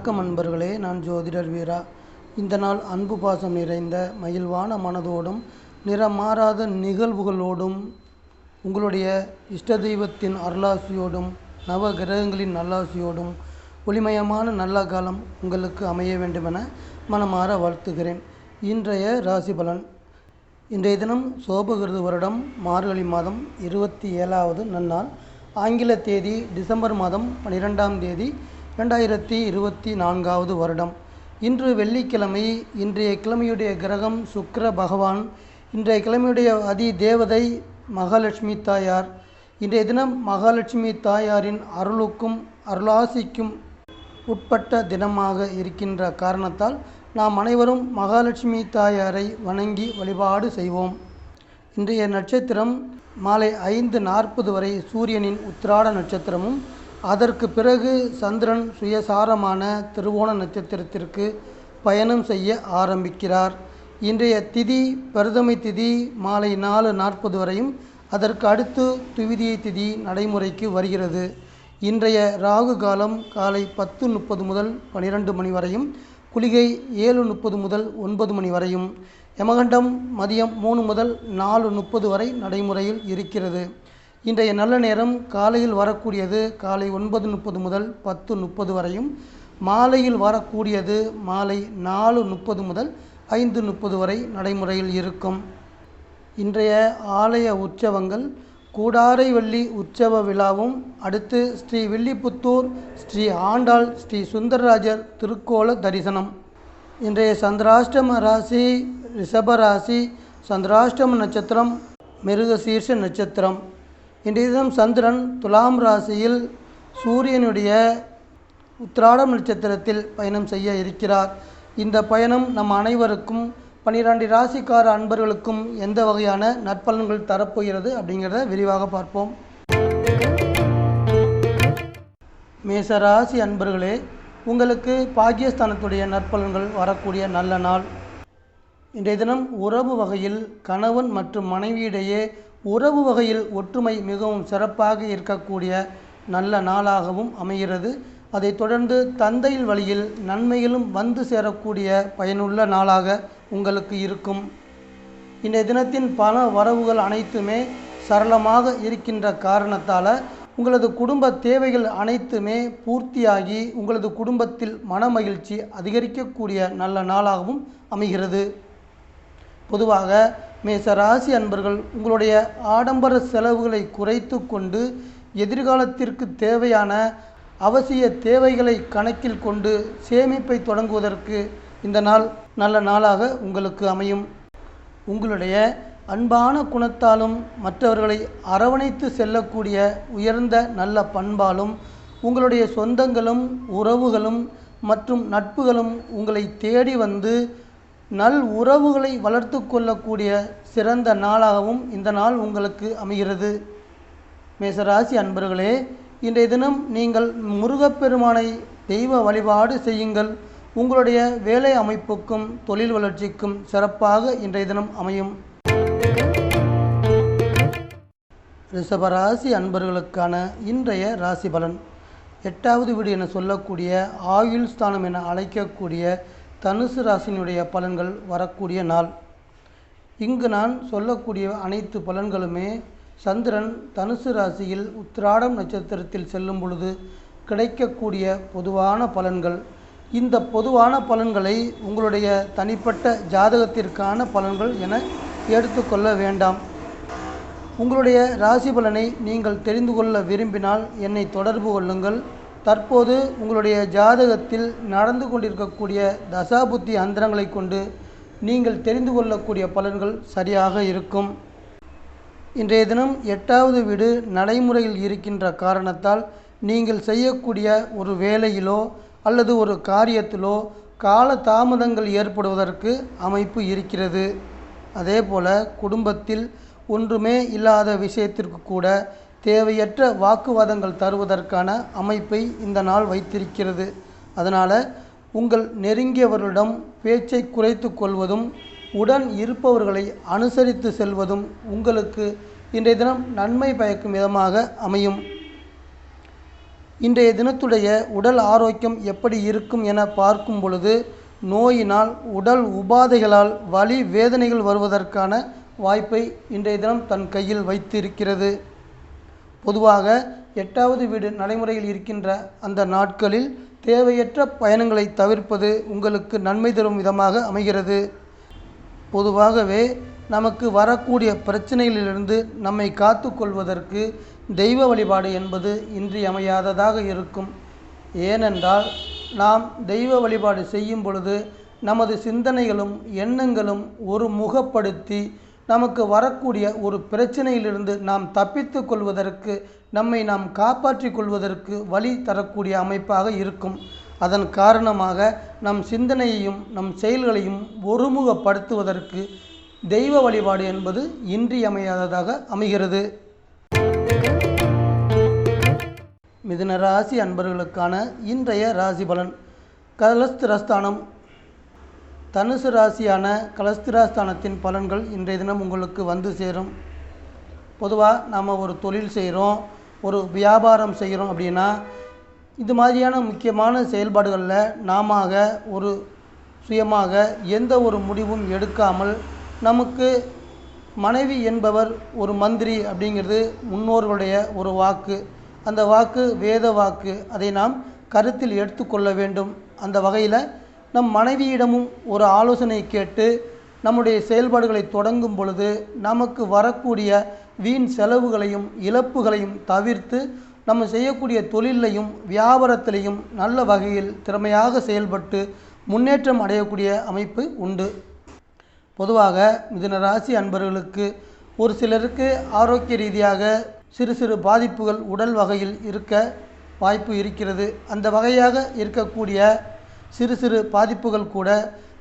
வணக்கம் அன்பர்களே, நான் ஜோதிடர் வீரா. இந்த நாள் அன்பு பாசம் நிறைந்த மகிழ்வான மனதோடும் நிறமாறாத நிகழ்வுகளோடும் உங்களுடைய இஷ்ட தெய்வத்தின் அருளாசியோடும் நவ கிரகங்களின் நல்லாசியோடும் ஒளிமயமான நல்ல காலம் உங்களுக்கு அமைய வேண்டுமென மனமாற வாழ்த்துகிறேன். இன்றைய ராசி பலன். இன்றைய தினம் சோபகிருது வருடம் மார்கழி மாதம் 27வது நன்னாள். ஆங்கில தேதி டிசம்பர் மாதம் 12ஆம் தேதி 2024வது வருடம். இன்று வெள்ளிக்கிழமை. இன்றைய கிழமையுடைய கிரகம் சுக்கிர பகவான். இன்றைய கிழமையுடைய அதி தேவதை மகாலட்சுமி தாயார். இன்றைய தினம் மகாலட்சுமி தாயாரின் அருளுக்கும் அருளாசிக்கும் உட்பட்ட தினமாக இருக்கின்ற காரணத்தால் நாம் அனைவரும் மகாலட்சுமி தாயாரை வணங்கி வழிபாடு செய்வோம். இன்றைய நட்சத்திரம் மாலை 5:40 வரை சூரியனின் உத்திராட நட்சத்திரமும், அதற்கு பிறகு சந்திரன் சுயசாரமான திருவோண நட்சத்திரத்திற்கு பயணம் செய்ய ஆரம்பிக்கிறார். இன்றைய திதி பிரதமை திதி மாலை 4:40 வரையும், அதற்கு அடுத்து துவிதியை திதி நடைமுறைக்கு வருகிறது. இன்றைய ராகு காலம் காலை 10:30 முதல் 12 மணி வரையும், குளிகை 7:30 முதல் 9 மணி வரையும், யமகண்டம் மதியம் 3 முதல் 4:30 வரை நடைமுறையில் இருக்கிறது. இன்றைய நல்ல நேரம் காலையில் வரக்கூடியது காலை 9:30 முதல் 10:30 வரையும், மாலையில் வரக்கூடியது மாலை 4:30 முதல் 5:30 வரை நடைமுறையில் இருக்கும். இன்றைய ஆலய உற்சவங்கள் கூடாரை வள்ளி உற்சவ விழாவும், அடுத்து ஸ்ரீ வில்லிபுத்தூர் ஸ்ரீ ஆண்டாள் ஸ்ரீ சுந்தரராஜர் திருக்கோல தரிசனம். இன்றைய சந்திராஷ்டம ராசி ரிஷபராசி. சந்திராஷ்டம நட்சத்திரம் மிருகசீர்ஷ நட்சத்திரம். இன்றைய தினம் சந்திரன் துலாம் ராசியில் சூரியனுடைய உத்திராடம் நட்சத்திரத்தில் பயணம் செய்ய இருக்கிறார். இந்த பயணம் நம் அனைவருக்கும் 12 ராசிக்கார அன்பர்களுக்கும் எந்த வகையான நற்பலன்கள் தரப்போகிறது அப்படிங்கிறத விரிவாக பார்ப்போம். மேசராசி அன்பர்களே, உங்களுக்கு பாக்கியஸ்தானத்துடைய நற்பலன்கள் வரக்கூடிய நல்ல நாள். இன்றைய தினம் உறவு வகையில் கணவன் மற்றும் மனைவியிடையே உறவு வகையில் ஒற்றுமை மிகவும் சிறப்பாக இருக்கக்கூடிய நல்ல நாளாகவும் அமைகிறது. அதைத் தொடர்ந்து தந்தையின் வழியில் நன்மைகளும் வந்து சேரக்கூடிய பயனுள்ள நாளாக உங்களுக்கு இருக்கும். இன்றைய தினத்தின் பண வரவுகள் அனைத்துமே சரளமாக இருக்கின்ற காரணத்தால் உங்களது குடும்ப தேவைகள் அனைத்துமே பூர்த்தியாகி உங்களது குடும்பத்தில் மன மகிழ்ச்சி அதிகரிக்கக்கூடிய நல்ல நாளாகவும் அமைகிறது. பொதுவாக மேசராசி அன்பர்கள் உங்களுடைய ஆடம்பர செலவுகளை குறைத்து கொண்டு எதிர்காலத்திற்கு தேவையான அவசிய தேவைகளை கணக்கில் கொண்டு சேமிப்பை தொடங்குவதற்கு இந்த நாள் நல்ல நாளாக உங்களுக்கு அமையும். உங்களுடைய அன்பான குணத்தாலும் மற்றவர்களை அரவணைத்து செல்லக்கூடிய உயர்ந்த நல்ல பண்பாலும் உங்களுடைய சொந்தங்களும் உறவுகளும் மற்றும் நட்புகளும் உங்களை தேடி வந்து நல் உறவுகளை வளர்த்து கொள்ளக்கூடிய சிறந்த நாளாகவும் இந்த நாள் உங்களுக்கு அமைகிறது. மேசராசி அன்பர்களே, இன்றைய தினம் நீங்கள் முருகப்பெருமானை தெய்வ வழிபாடு செய்யுங்கள். உங்களுடைய வேலை அமைப்புக்கும் தொழில் வளர்ச்சிக்கும் சிறப்பாக இன்றைய தினம் அமையும். ரிஷபராசி அன்பர்களுக்கான இன்றைய ராசி பலன். 8வது வீடு என சொல்லக்கூடிய ஆயுள் ஸ்தானம் என அழைக்கக்கூடிய தனுசு ராசியினுடைய பலன்கள் வரக்கூடிய நாள். இங்கு நான் சொல்லக்கூடிய அனைத்து பலன்களுமே சந்திரன் தனுசு ராசியில் உத்திராடம் நட்சத்திரத்தில் செல்லும் பொழுது கிடைக்கக்கூடிய பொதுவான பலன்கள். இந்த பொதுவான பலன்களை உங்களுடைய தனிப்பட்ட ஜாதகத்திற்கான பலன்கள் என எடுத்துக்கொள்ள வேண்டாம். உங்களுடைய ராசி பலனை நீங்கள் தெரிந்து கொள்ள விரும்பினால் என்னை தொடர்பு கொள்ளுங்கள். தற்போது உங்களுடைய ஜாதகத்தில் நடந்து கொண்டிருக்கக்கூடிய தசாபுத்தி அந்தரங்களை கொண்டு நீங்கள் தெரிந்து கொள்ளக்கூடிய பலன்கள் சரியாக இருக்கும். இன்றைய தினம் 8வது வீடு நடைமுறையில் இருக்கின்ற காரணத்தால் நீங்கள் செய்யக்கூடிய ஒரு வேலையிலோ அல்லது ஒரு காரியத்திலோ கால தாமதங்கள் ஏற்படுவதற்கு அமைப்பு இருக்கிறது. அதே போல குடும்பத்தில் ஒன்றுமே இல்லாத விஷயத்திற்கு கூட தேவையற்ற வாக்குவாதங்கள் தருவதற்கான அமைப்பை இந்த நாள் வைத்திருக்கிறது. அதனால் உங்கள் நெருங்கியவர்களிடம் பேச்சை குறைத்து கொள்வதும் உடன் இருப்பவர்களை அனுசரித்து செல்வதும் உங்களுக்கு இன்றைய தினம் நன்மை பயக்கும் விதமாக அமையும். இன்றைய தினத்துடைய உடல் ஆரோக்கியம் எப்படி இருக்கும் என பார்க்கும் பொழுது, நோயினால் உடல் உபாதைகளால் வலி வேதனைகள் வருவதற்கான வாய்ப்பை இன்றைய தினம் தன் கையில் வைத்திருக்கிறது. பொதுவாக 8வது வீடு நடைமுறையில் இருக்கின்ற அந்த நாட்களில் தேவையற்ற பயணங்களை தவிர்ப்பது உங்களுக்கு நன்மை தரும் விதமாக அமைகிறது. பொதுவாகவே நமக்கு வரக்கூடிய பிரச்சனைகளிலிருந்து நம்மை காத்து கொள்வதற்கு தெய்வ வழிபாடு என்பது இன்றியமையாததாக இருக்கும். ஏனென்றால் நாம் தெய்வ வழிபாடு செய்யும் பொழுது நமது சிந்தனைகளும் எண்ணங்களும் ஒரு முகப்படுத்தி நமக்கு வரக்கூடிய ஒரு பிரச்சனையிலிருந்து நாம் தப்பித்து கொள்வதற்கு, நம்மை நாம் காப்பாற்றிக் கொள்வதற்கு வழி தரக்கூடிய அமைப்பாக இருக்கும். அதன் காரணமாக நம் சிந்தனையையும் நம் செயல்களையும் ஒருமுகப்படுத்துவதற்கு தெய்வ வழிபாடு என்பது இன்றியமையாததாக அமைகிறது. மிதுன ராசி அன்பர்களுக்கான இன்றைய ராசி பலன். கலஸ்திரஸ்தானம். தனுசு ராசியான கலஸ்திரஸ்தானத்தின் பலன்கள் இன்றைய தினம் உங்களுக்கு வந்து சேரும். பொதுவாக நாம் ஒரு தொழில் செய்கிறோம், ஒரு வியாபாரம் செய்கிறோம் அப்படின்னா, இது மாதிரியான முக்கியமான செயல்பாடுகளில் நாம ஒரு சுயமாக எந்த ஒரு முடிவும் எடுக்காமல், நமக்கு மனைவி என்பவர் ஒரு மந்திரி அப்படிங்கிறது முன்னோர்களுடைய ஒரு வாக்கு. அந்த வாக்கு வேத வாக்கு. அதை நாம் கருத்தில் எடுத்துக்கொள்ள வேண்டும். அந்த வகையில் நம் மனைவியிடமும் ஒரு ஆலோசனை கேட்டு நம்முடைய செயல்பாடுகளை தொடங்கும் பொழுது நமக்கு வரக்கூடிய வீண் செலவுகளையும் இழப்புகளையும் தவிர்த்து நம்ம செய்யக்கூடிய தொழிலையும் வியாபாரத்திலையும் நல்ல வகையில் திறமையாக செயல்பட்டு முன்னேற்றம் அடையக்கூடிய அமைப்பு உண்டு. பொதுவாக மிதுன ராசி அன்பர்களுக்கு ஒரு சிலருக்கு ஆரோக்கிய ரீதியாக சிறு சிறு பாதிப்புகள் உடல் வகையில் இருக்க வாய்ப்பு இருக்கிறது. அந்த வகையாக இருக்கக்கூடிய சிறு சிறு பாதிப்புகள் கூட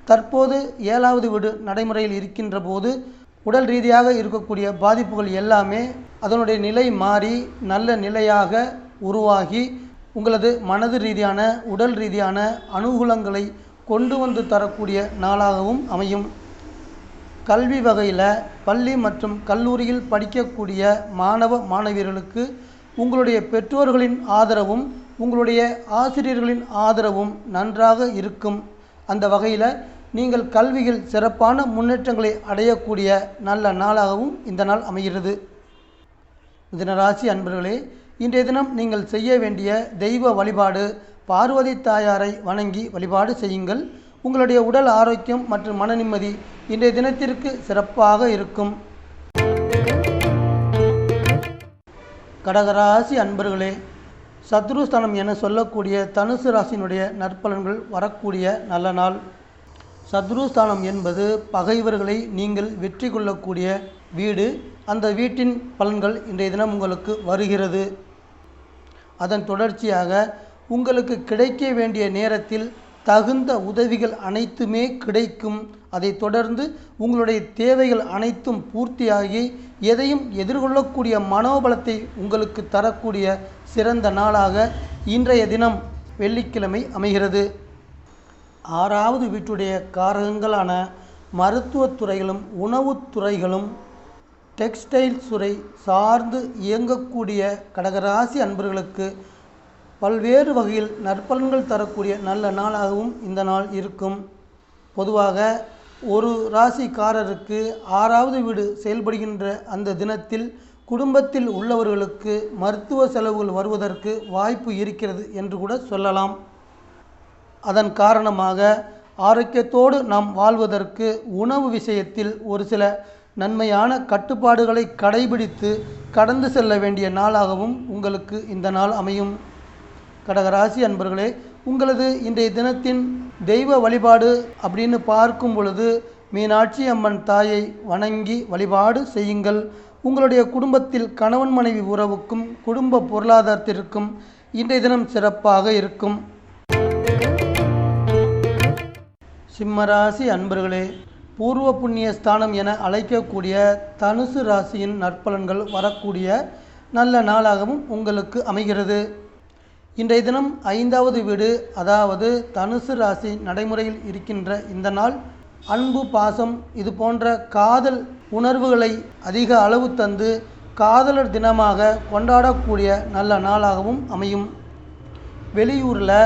தற்போது 7வது வீடு நடைமுறையில் இருக்கின்ற போது உடல் ரீதியாக இருக்கக்கூடிய பாதிப்புகள் எல்லாமே அதனுடைய நிலை மாறி நல்ல நிலையாக உருவாகி உங்களது மனது ரீதியான உடல் ரீதியான அனுகூலங்களை கொண்டு வந்து தரக்கூடிய நாளாகவும் அமையும். கல்வி வகையில் பள்ளி மற்றும் கல்லூரியில் படிக்கக்கூடிய மாணவ மாணவியர்களுக்கு உங்களுடைய பெற்றோர்களின் ஆதரவும் உங்களுடைய ஆசிரியர்களின் ஆதரவும் நன்றாக இருக்கும். அந்த வகையில் நீங்கள் கல்வியில் சிறப்பான முன்னேற்றங்களை அடையக்கூடிய நல்ல நாளாகவும் இந்த நாள் அமைகிறது. மிதுன ராசி அன்பர்களே, இன்றைய தினம் நீங்கள் செய்ய வேண்டிய தெய்வ வழிபாடு பார்வதி தாயாரை வணங்கி வழிபாடு செய்யுங்கள். உங்களுடைய உடல் ஆரோக்கியம் மற்றும் மன நிம்மதி இன்றைய தினத்திற்கு சிறப்பாக இருக்கும். கடகராசி அன்பர்களே, சத்ருஸ்தானம் என சொல்லக்கூடிய தனுசு ராசியினுடைய நற்பலன்கள் வரக்கூடிய நல்ல நாள். சத்ருஸ்தானம் என்பது பகைவர்களை நீங்கள் வெற்றி கொள்ளக்கூடிய வீடு. அந்த வீட்டின் பலன்கள் இன்றைய தினம் உங்களுக்கு வருகிறது. அதன் தொடர்ச்சியாக உங்களுக்கு கிடைக்க வேண்டிய நேரத்தில் தகுந்த உதவிகள் அனைத்துமே கிடைக்கும். அதை தொடர்ந்து உங்களுடைய தேவைகள் அனைத்தும் பூர்த்தியாகி எதையும் எதிர்கொள்ளக்கூடிய மனோபலத்தை உங்களுக்கு தரக்கூடிய சிறந்த நாளாக இன்றைய தினம் வெள்ளிக்கிழமை அமைகிறது. 6வது வீட்டுடைய காரகங்களான மருத்துவத்துறைகளும் உணவுத்துறைகளும் டெக்ஸ்டைல்ஸ் துறை சார்ந்து இயங்கக்கூடிய கடகராசி அன்பர்களுக்கு பல்வேறு வகையில் நற்பலன்கள் தரக்கூடிய நல்ல நாளாகவும் இந்த நாள் இருக்கும். பொதுவாக ஒரு ராசிக்காரருக்கு 6வது வீடு செயல்படுகின்ற அந்த தினத்தில் குடும்பத்தில் உள்ளவர்களுக்கு மருத்துவ செலவுகள் வருவதற்கு வாய்ப்பு இருக்கிறது என்று கூட சொல்லலாம். அதன் காரணமாக ஆரோக்கியத்தோடு நாம் வாழ்வதற்கு உணவு விஷயத்தில் ஒரு சில நன்மையான கட்டுப்பாடுகளை கடைபிடித்து கடந்து செல்ல வேண்டிய நாளாகவும் உங்களுக்கு இந்த நாள் அமையும். கடகராசி அன்பர்களே, உங்களது இன்றைய தினத்தின் தெய்வ வழிபாடு அப்படின்னு பார்க்கும் பொழுது மீனாட்சி அம்மன் தாயை வணங்கி வழிபாடு செய்யுங்கள். உங்களுடைய குடும்பத்தில் கணவன் மனைவி உறவுக்கும் குடும்ப பொருளாதாரத்திற்கும் இன்றைய தினம் சிறப்பாக இருக்கும். சிம்மராசி அன்பர்களே, பூர்வ புண்ணிய ஸ்தானம் என அழைக்கக்கூடிய தனுசு ராசியின் நற்பலன்கள் வரக்கூடிய நல்ல நாளாகவும் உங்களுக்கு அமைகிறது. இன்றைய தினம் 5வது வீடு அதாவது தனுசு ராசி நடைமுறையில் இருக்கின்ற இந்த நாள் அன்பு பாசம் இது போன்ற காதல் உணர்வுகளை அதிக அளவு தந்து காதலர் தினமாக கொண்டாடக்கூடிய நல்ல நாளாகவும் அமையும். வெளியூரில்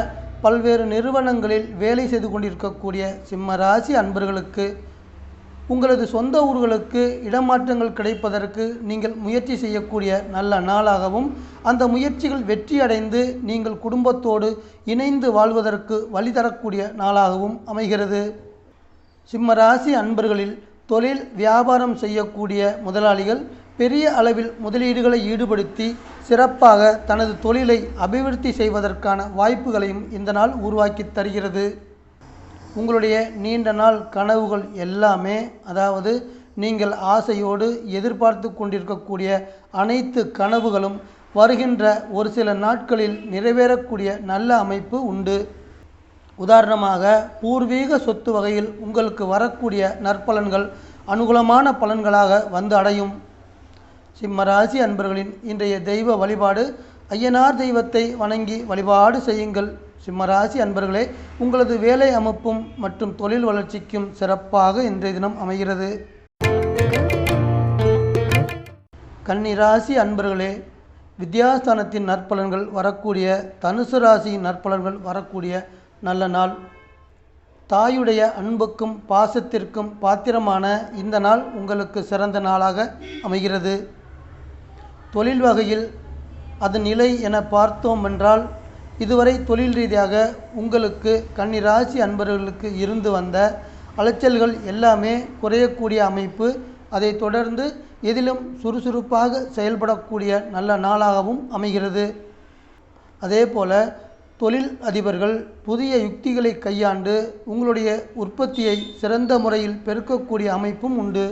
பல்வேறு நிறுவனங்களில் வேலை செய்து கொண்டிருக்கக்கூடிய சிம்ம ராசி அன்பர்களுக்கு உங்களது சொந்த ஊர்களுக்கு இடமாற்றங்கள் கிடைப்பதற்கு நீங்கள் முயற்சி செய்யக்கூடிய நல்ல நாளாகவும், அந்த முயற்சிகள் வெற்றியடைந்து நீங்கள் குடும்பத்தோடு இணைந்து வாழ்வதற்கு வழி தரக்கூடிய நாளாகவும் அமைகிறது. சிம்ம ராசி அன்பர்களில் தொழில் வியாபாரம் செய்யக்கூடிய முதலாளிகள் பெரிய அளவில் முதலீடுகளை ஈடுபடுத்தி சிறப்பாக தனது தொழிலை அபிவிருத்தி செய்வதற்கான வாய்ப்புகளையும் இந்த நாள் உருவாக்கி தருகிறது. உங்களுடைய நீண்ட நாள் கனவுகள் எல்லாமே, அதாவது நீங்கள் ஆசையோடு எதிர்பார்த்து கொண்டிருக்கக்கூடிய அனைத்து கனவுகளும் வருகின்ற ஒரு சில நாட்களில் நிறைவேறக்கூடிய நல்ல அமைப்பு உண்டு. உதாரணமாக, பூர்வீக சொத்து வகையில் உங்களுக்கு வரக்கூடிய நற்பலன்கள் அனுகூலமான பலன்களாக வந்து அடையும். சிம்மராசி அன்பர்களின் இன்றைய தெய்வ வழிபாடு, ஐயனார் தெய்வத்தை வணங்கி வழிபாடு செய்யுங்கள். சிம்மராசி அன்பர்களே, உங்களது வேலை அமைப்பும் மற்றும் தொழில் வளர்ச்சிக்கும் சிறப்பாக இன்றைய தினம் அமைகிறது. கன்னிராசி அன்பர்களே, வித்யாஸ்தானத்தின் நற்பலன்கள் வரக்கூடிய, தனுசு ராசியின் நற்பலன்கள் வரக்கூடிய நல்ல நாள். தாயுடைய அன்புக்கும் பாசத்திற்கும் பாத்திரமான இந்த நாள் உங்களுக்கு சிறந்த நாளாக அமைகிறது. தொழில் வகையில் அதன் நிலை என பார்த்தோம் என்றால், இதுவரை தொழில் ரீதியாக உங்களுக்கு கன்னிராசி அன்பர்களுக்கு இருந்து வந்த அலைச்சல்கள் எல்லாமே குறையக்கூடிய அமைப்பு. அதை தொடர்ந்து எதிலும் சுறுசுறுப்பாக செயல்படக்கூடிய நல்ல நாளாகவும் அமைகிறது. அதேபோல தொழில் அதிபர்கள் புதிய யுக்திகளை கையாண்டு உங்களுடைய உற்பத்தியை சிறந்த முறையில் பெருக்கக்கூடிய அமைப்பும் உண்டு.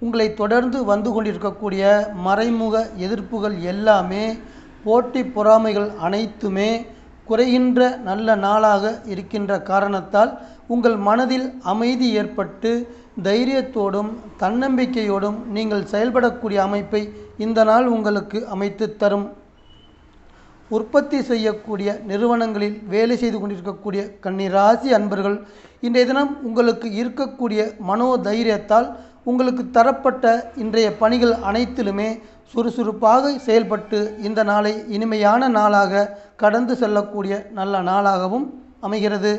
உங்களை தொடர்ந்து வந்து கொண்டிருக்கக்கூடிய மறைமுக எதிர்ப்புகள் எல்லாமே, போட்டி பொறாமைகள் அனைத்துமே குறைகின்ற நல்ல நாளாக இருக்கின்ற காரணத்தால் உங்கள் மனதில் அமைதி ஏற்பட்டு தைரியத்தோடும் தன்னம்பிக்கையோடும் நீங்கள் செயல்படக்கூடிய அமைப்பை இந்த நாள் உங்களுக்கு அமைத்து தரும். உற்பத்தி செய்யக்கூடிய நிறுவனங்களில் வேலை செய்து கொண்டிருக்கக்கூடிய கன்னிராசி அன்பர்கள் இன்றைய தினம் உங்களுக்கு இருக்கக்கூடிய மனோதைரியத்தால் உங்களுக்கு தரப்பட்ட இன்றைய பணிகள் அனைத்திலுமே சுறுசுறுப்பாக செயல்பட்டு இந்த நாளை இனிமையான நாளாக கடந்து செல்லக்கூடிய நல்ல நாளாகவும் அமைகிறது.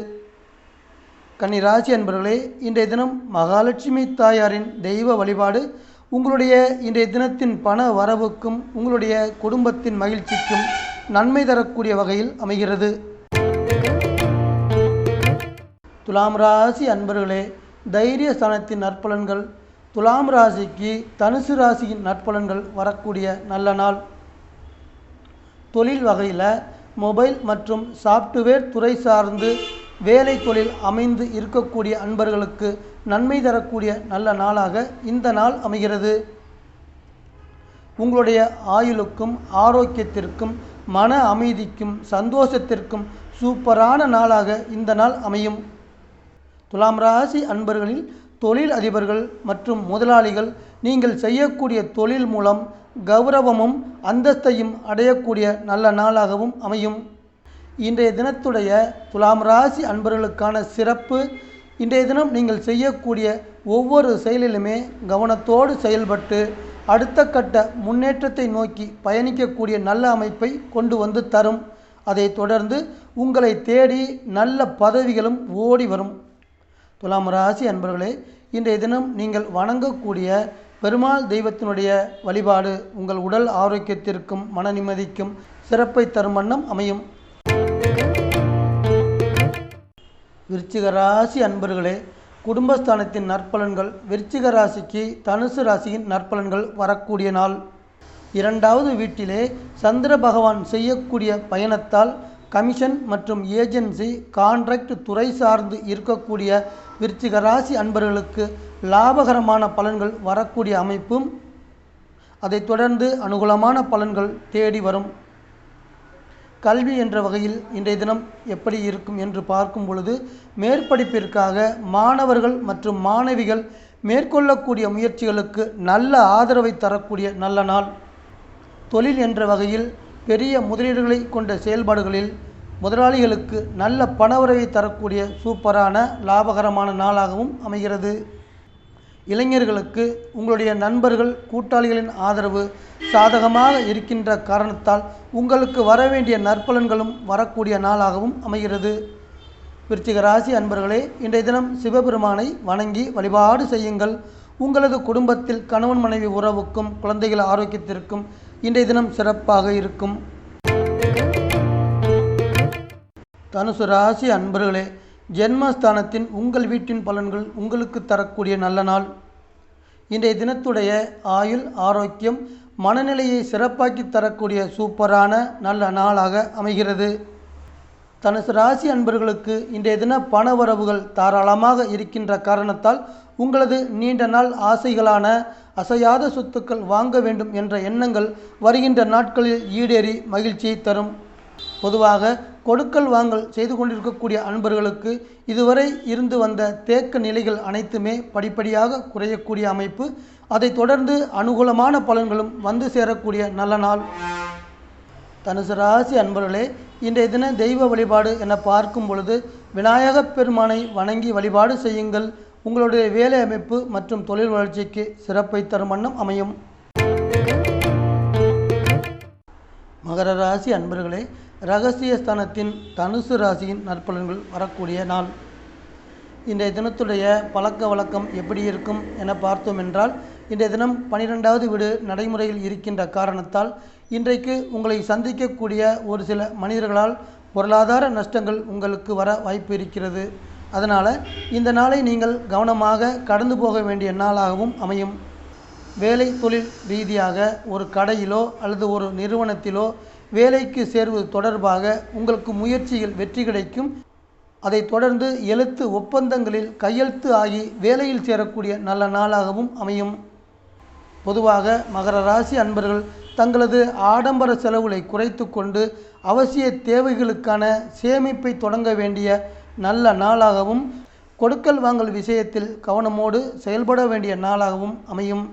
கன்னிராசி அன்பர்களே, இன்றைய தினம் மகாலட்சுமி தாயாரின் தெய்வ வழிபாடு உங்களுடைய இன்றைய தினத்தின் பண வரவுக்கும் உங்களுடைய குடும்பத்தின் மகிழ்ச்சிக்கும் நன்மை தரக்கூடிய வகையில் அமைகிறது. துலாம் ராசி அன்பர்களே, தைரிய ஸ்தானத்தின் நற்பலன்கள். துலாம் ராசிக்கு தனுசு ராசியின் நற்பலன்கள் வரக்கூடிய நல்ல நாள். தொழில் வகையில் மொபைல் மற்றும் சாஃப்ட்வேர் துறை சார்ந்து வேலை தொழில் அமைந்து இருக்கக்கூடிய அன்பர்களுக்கு நன்மை தரக்கூடிய நல்ல நாளாக இந்த நாள் அமைகிறது. உங்களுடைய ஆயுளுக்கும் ஆரோக்கியத்திற்கும் மன அமைதிக்கும் சந்தோஷத்திற்கும் சூப்பரான நாளாக இந்த நாள் அமையும். துலாம் ராசி அன்பர்களில் தொழில் அதிபர்கள் மற்றும் முதலாளிகள் நீங்கள் செய்யக்கூடிய தொழில் மூலம் கௌரவமும் அந்தஸ்தையும் அடையக்கூடிய நல்ல நாளாகவும் அமையும். இன்றைய தினத்துடைய துலாம் ராசி அன்பர்களுக்கான சிறப்பு, இன்றைய தினம் நீங்கள் செய்யக்கூடிய ஒவ்வொரு செயலிலுமே கவனத்தோடு செயல்பட்டு அடுத்த கட்ட முன்னேற்றத்தை நோக்கி பயணிக்கக்கூடிய நல்ல அமைப்பை கொண்டு வந்து தரும். அதை தொடர்ந்து உங்களை தேடி நல்ல பதவிகளும் ஓடி வரும். துலாம் ராசி அன்பர்களே, இன்றைய தினம் நீங்கள் வணங்கக்கூடிய பெருமாள் தெய்வத்தினுடைய வழிபாடு உங்கள் உடல் ஆரோக்கியத்திற்கும் மன நிம்மதிக்கும் சிறப்பை தரும் வண்ணம் அமையும். விருச்சிக ராசி அன்பர்களே, குடும்பஸ்தானத்தின் நற்பலன்கள். விருச்சிக ராசிக்கு தனுசு ராசியின் நற்பலன்கள் வரக்கூடிய நாள். இரண்டாவது வீட்டிலே சந்திர பகவான் செய்யக்கூடிய பயணத்தால் கமிஷன் மற்றும் ஏஜென்சி கான்ட்ராக்ட் துறை சார்ந்து இருக்கக்கூடிய விருச்சிக ராசி அன்பர்களுக்கு லாபகரமான பலன்கள் வரக்கூடிய அமைப்பும், அதைத் தொடர்ந்து அனுகூலமான பலன்கள் தேடி வரும். கல்வி என்ற வகையில் இன்றைய தினம் எப்படி இருக்கும் என்று பார்க்கும் பொழுது, மேற்படிப்பிற்காக மாணவர்கள் மற்றும் மாணவிகள் மேற்கொள்ளக்கூடிய முயற்சிகளுக்கு நல்ல ஆதரவை தரக்கூடிய நல்ல நாள். தொழில் என்ற வகையில் பெரிய முதலீடுகளை கொண்ட செயல்பாடுகளில் முதலாளிகளுக்கு நல்ல பணவரவை தரக்கூடிய சூப்பரான லாபகரமான நாளாகவும் அமைகிறது. இளைஞர்களுக்கு உங்களுடைய நண்பர்கள் கூட்டாளிகளின் ஆதரவு சாதகமாக இருக்கின்ற காரணத்தால் உங்களுக்கு வரவேண்டிய நற்பலன்களும் வரக்கூடிய நாளாகவும் அமைகிறது. விருச்சிக ராசி அன்பர்களே, இன்றைய தினம் சிவபெருமானை வணங்கி வழிபாடு செய்யுங்கள். உங்களது குடும்பத்தில் கணவன் மனைவி உறவுக்கும் குழந்தைகள் ஆரோக்கியத்திற்கும் இன்றைய தினம் சிறப்பாக இருக்கும். தனுசு ராசி அன்பர்களே, ஜென்மஸ்தானத்தின் உங்கள் வீட்டின் பலன்கள் உங்களுக்கு தரக்கூடிய நல்ல நாள். இன்றைய தினத்துடைய ஆயுள், ஆரோக்கியம், மனநிலையை சிறப்பாக்கி தரக்கூடிய சூப்பரான நல்ல நாளாக அமைகிறது. தனுசு ராசி அன்பர்களுக்கு இன்றைய தின பண வரவுகள் தாராளமாக இருக்கின்ற காரணத்தால் உங்களது நீண்ட நாள் ஆசைகளான அசையாத சொத்துக்கள் வாங்க வேண்டும் என்ற எண்ணங்கள் வருகின்ற நாட்களில் ஈடேறி மகிழ்ச்சியை தரும். பொதுவாக கொடுக்கல் வாங்கல் செய்து கொண்டிருக்கக்கூடிய அன்பர்களுக்கு இதுவரை இருந்து வந்த தேக்க நிலைகள் அனைத்துமே படிப்படியாக குறையக்கூடிய அமைப்பு. அதைத் தொடர்ந்து அனுகூலமான பலன்களும் வந்து சேரக்கூடிய நல்ல நாள். தனுசு ராசி அன்பர்களே, இன்றைய தின தெய்வ வழிபாடு என பார்க்கும் பொழுது விநாயகப் பெருமானை வணங்கி வழிபாடு செய்யுங்கள். உங்களுடைய வேலை அமைப்பு மற்றும் தொழில் வளர்ச்சிக்கு சிறப்பை தரும் வண்ணம் அமையும். மகர ராசி அன்பர்களே, ரகசிய ஸ்தானத்தின் தனுசு ராசியின் நற்பலன்கள் வரக்கூடிய நாள். இன்றைய தினத்துடைய பழக்க வழக்கம் எப்படி இருக்கும் என பார்த்தோம் என்றால், இன்றைய தினம் 12வது வீடு நடைமுறையில் இருக்கின்ற காரணத்தால் இன்றைக்கு உங்களை சந்திக்கக்கூடிய ஒரு சில மனிதர்களால் பொருளாதார நஷ்டங்கள் உங்களுக்கு வர வாய்ப்பு இருக்கிறது. அதனால் இந்த நாளை நீங்கள் கவனமாக கடந்து போக வேண்டிய நாளாகவும் அமையும். வேலை தொழில் ரீதியாக ஒரு கடையிலோ அல்லது ஒரு நிறுவனத்திலோ வேலைக்கு சேர்வது தொடர்பாக உங்களுக்கு முயற்சியில் வெற்றி கிடைக்கும். அதைத் தொடர்ந்து எழுத்து ஒப்பந்தங்களில் கையெழுத்து ஆகி வேலையில் சேரக்கூடிய நல்ல நாளாகவும் அமையும். பொதுவாக மகர ராசி அன்பர்கள் தங்களது ஆடம்பர செலவுகளை குறைத்து கொண்டு அவசிய தேவைகளுக்கான சேமிப்பை தொடங்க வேண்டிய நல்ல நாளாகவும், கொடுக்கல் வாங்கல் விஷயத்தில் கவனமோடு செயல்பட வேண்டிய நாளாகவும் அமையும்.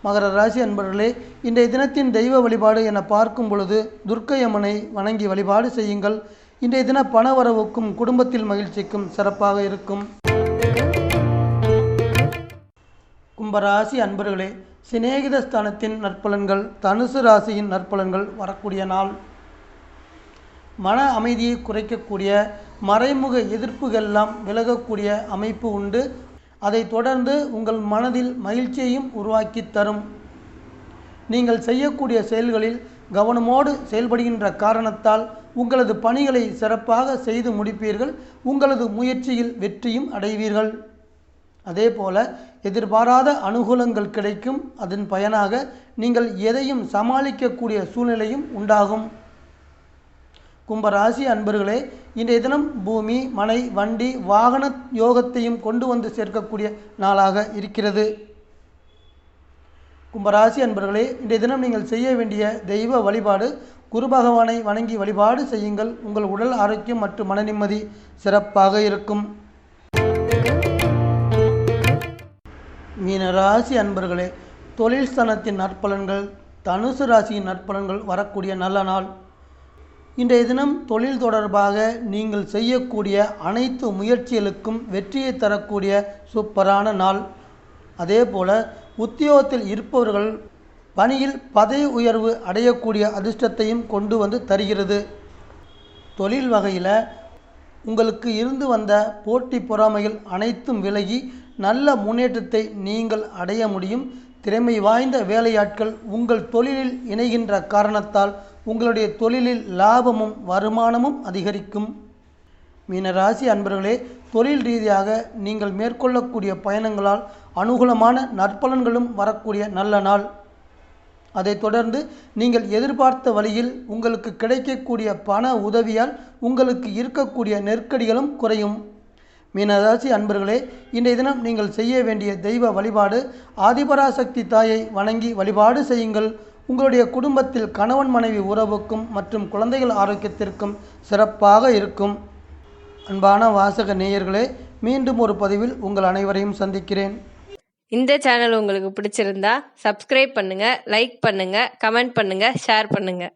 மகர ராசி அன்பர்களே, இன்றைய தினத்தின் தெய்வ வழிபாடு என பார்க்கும் பொழுது துர்க்கையம்மனை வணங்கி வழிபாடு செய்யுங்கள். இன்றைய தின பண வரவுக்கும் குடும்பத்தில் மகிழ்ச்சிக்கும் சிறப்பாக இருக்கும். கும்பராசி அன்பர்களே, சிநேகித ஸ்தானத்தின் நற்பலன்கள், தனுசு ராசியின் நற்பலன்கள் வரக்கூடிய நாள். மன அமைதியை குறைக்கக்கூடிய மறைமுக எதிர்ப்புகளெல்லாம் விலகக்கூடிய அமைப்பு உண்டு. அதைத் தொடர்ந்து உங்கள் மனதில் மகிழ்ச்சியையும் உருவாக்கி தரும். நீங்கள் செய்யக்கூடிய செயல்களில் கவனமோடு செயல்படுகின்ற காரணத்தால் உங்களது பணிகளை சிறப்பாக செய்து முடிப்பீர்கள். உங்களது முயற்சியில் வெற்றியும் அடைவீர்கள். அதேபோல எதிர்பாராத அனுகூலங்கள் கிடைக்கும். அதன் பயனாக நீங்கள் எதையும் சமாளிக்கக்கூடிய சூழ்நிலையும் உண்டாகும். கும்பராசி அன்பர்களே, இன்றைய தினம் பூமி, மனை, வண்டி, வாகன யோகத்தையும் கொண்டு வந்து சேர்க்கக்கூடிய நாளாக இருக்கிறது. கும்பராசி அன்பர்களே, இன்றைய தினம் நீங்கள் செய்ய வேண்டிய தெய்வ வழிபாடு குரு பகவானை வணங்கி வழிபாடு செய்யுங்கள். உங்கள் உடல் ஆரோக்கியம் மற்றும் மன நிம்மதி சிறப்பாக இருக்கும். மீனராசி அன்பர்களே, தொழில் ஸ்தானத்தின் நற்பலன்கள், தனுசு ராசியின் நற்பலன்கள் வரக்கூடிய நல்ல நாள். இன்றைய தினம் தொழில் தொடர்பாக நீங்கள் செய்யக்கூடிய அனைத்து முயற்சிகளுக்கும் வெற்றியை தரக்கூடிய சூப்பரான நாள். அதே போல் உத்தியோகத்தில் இருப்பவர்கள் பணியில் பதவி உயர்வு அடையக்கூடிய அதிர்ஷ்டத்தையும் கொண்டு வந்து தருகிறது. தொழில் வகையில் உங்களுக்கு இருந்து வந்த போட்டி பொறாமைகள் அனைத்தும் விலகி நல்ல முன்னேற்றத்தை நீங்கள் அடைய முடியும். திறமை வாய்ந்த வேலையாட்கள் உங்கள் தொழிலில் இணைகின்ற காரணத்தால் உங்களுடைய தொழிலில் லாபமும் வருமானமும் அதிகரிக்கும். மீனராசி அன்பர்களே, தொழில் ரீதியாக நீங்கள் மேற்கொள்ளக்கூடிய பயணங்களால் அனுகூலமான நற்பலன்களும் வரக்கூடிய நல்ல நாள். அதைத் தொடர்ந்து நீங்கள் எதிர்பார்த்த வழியில் உங்களுக்கு கிடைக்கக்கூடிய பண உதவியால் உங்களுக்கு இருக்கக்கூடிய நெருக்கடிகளும் குறையும். மீனராசி அன்பர்களே, இன்றைய தினம் நீங்கள் செய்ய வேண்டிய தெய்வ வழிபாடு ஆதிபராசக்தி தாயை வணங்கி வழிபாடு செய்யுங்கள். உங்களுடைய குடும்பத்தில் கணவன் மனைவி உறவுக்கும் மற்றும் குழந்தைகள் ஆரோக்கியத்திற்கும் சிறப்பாக இருக்கும். அன்பான வாசக நேயர்களே, மீண்டும் ஒரு பதிவில் உங்கள் அனைவரையும் சந்திக்கிறேன். இந்த சேனல் உங்களுக்கு பிடிச்சிருந்தா சப்ஸ்கிரைப் பண்ணுங்க, லைக் பண்ணுங்க, கமெண்ட் பண்ணுங்க, ஷேர் பண்ணுங்க.